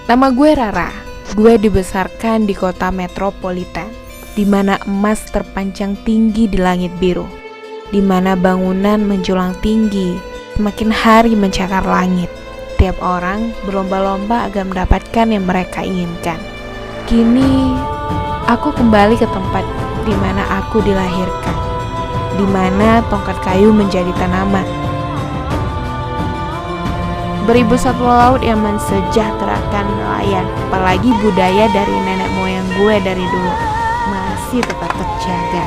Nama gue Rara. Gue dibesarkan di kota metropolitan, di mana emas terpanjang tinggi di langit biru, di mana bangunan menjulang tinggi, semakin hari mencakar langit. Tiap orang berlomba-lomba agar mendapatkan yang mereka inginkan. Kini, aku kembali ke tempat di mana aku dilahirkan, di mana tongkat kayu menjadi tanaman. Beribu satwa laut yang mensejahterakan nelayan, apalagi budaya dari nenek moyang gue dari dulu masih tetap terjaga.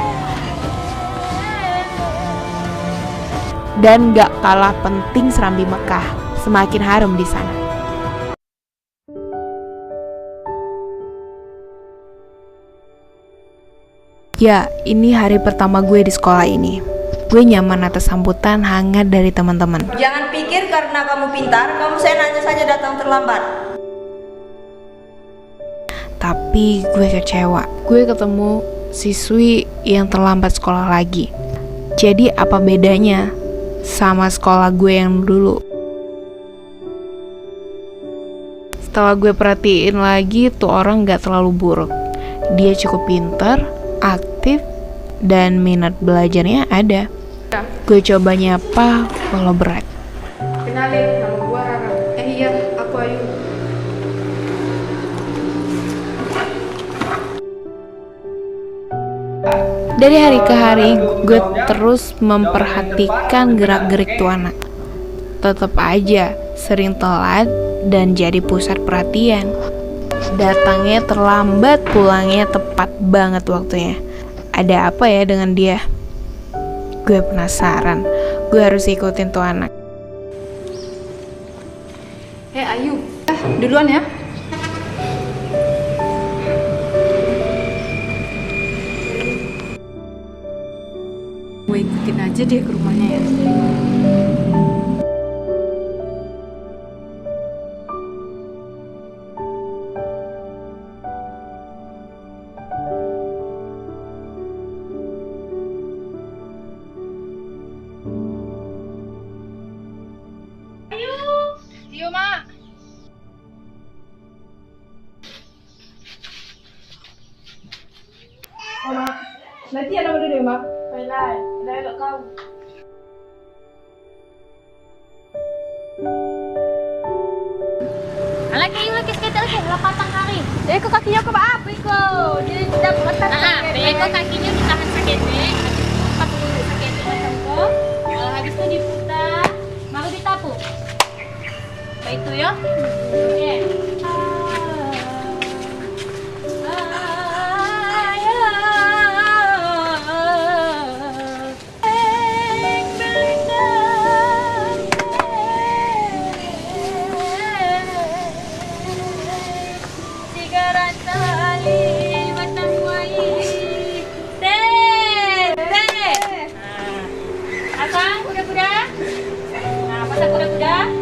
Dan gak kalah penting Serambi Mekah, semakin harum di sana. Ya, ini hari pertama gue di sekolah ini. Gue nyaman atas sambutan hangat dari teman-teman. Jangan pikir karena kamu pintar, kamu seenaknya saja datang terlambat. Tapi gue kecewa. Gue ketemu siswi yang terlambat sekolah lagi. Jadi apa bedanya sama sekolah gue yang dulu? Setelah gue perhatiin lagi, tuh orang gak terlalu buruk. Dia cukup pintar, aktif, dan minat belajarnya ada. Gue coba nyapa walau berat. Kenalin, nama gue Rara. Iya, aku Ayu. Dari hari ke hari, gue terus memperhatikan gerak-gerik tuh anak. Tetap aja sering telat dan jadi pusat perhatian. Datangnya terlambat, pulangnya tepat banget waktunya. Ada apa ya dengan dia? Gue penasaran. Gue harus ikutin tuh anak. Ayu, duluan ya. Gue ikutin aja deh ke rumahnya ya. Iya, Mak. Oh, Mak. Nanti ada nama dulu, Mak. Baiklah, dah elok kau. Alah kayu lagi sekejap lagi, lapatang kari. Kok kakinya ke apa kau? Jadi tidak letak Kok kakinya ditahan sakitnya. Pas dulu sakitnya macam kau. Kalau habis itu diputar, baru ditapuk. Baik itu ya. Oke.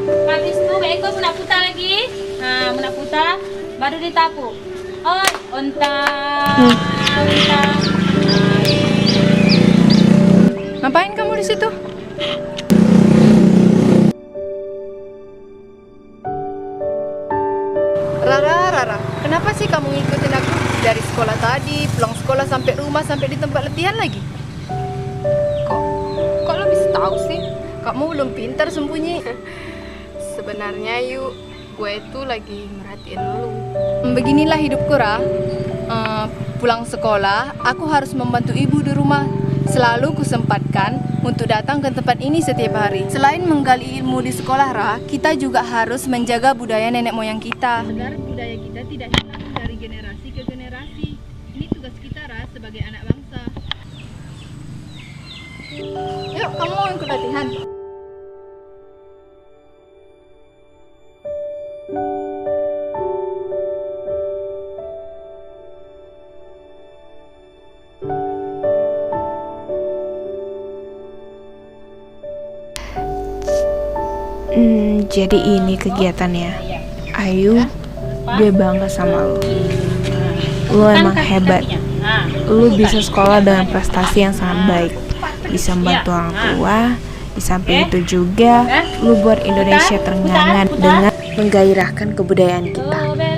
Habis itu ekor menaputar lagi. Menaputar baru ditapuk. Oi, unta. Ngapain kamu di situ? Rara, kenapa sih kamu ngikutin aku dari sekolah tadi, pulang sekolah sampai rumah, sampai di tempat latihan lagi? Kok lo bisa tahu sih? Kamu belum pintar sembunyi. Sebenarnya yuk, gue itu lagi merhatiin lu. Beginilah hidupku, Ra. Pulang sekolah, aku harus membantu ibu di rumah. Selalu kusempatkan untuk datang ke tempat ini setiap hari. Selain menggali ilmu di sekolah, Ra, kita juga harus menjaga budaya nenek moyang kita. Agar budaya kita tidak hilang dari generasi ke generasi. Ini tugas kita, Ra, sebagai anak bangsa. Yuk, kamu mau ikut latihan? Jadi ini kegiatannya. Ayu, gue bangga sama lu. Lu emang hebat. Lu bisa sekolah dengan prestasi yang sangat baik. Bisa membantu orang tua. Di samping itu juga, lu buat Indonesia terengah dengan menggairahkan kebudayaan kita.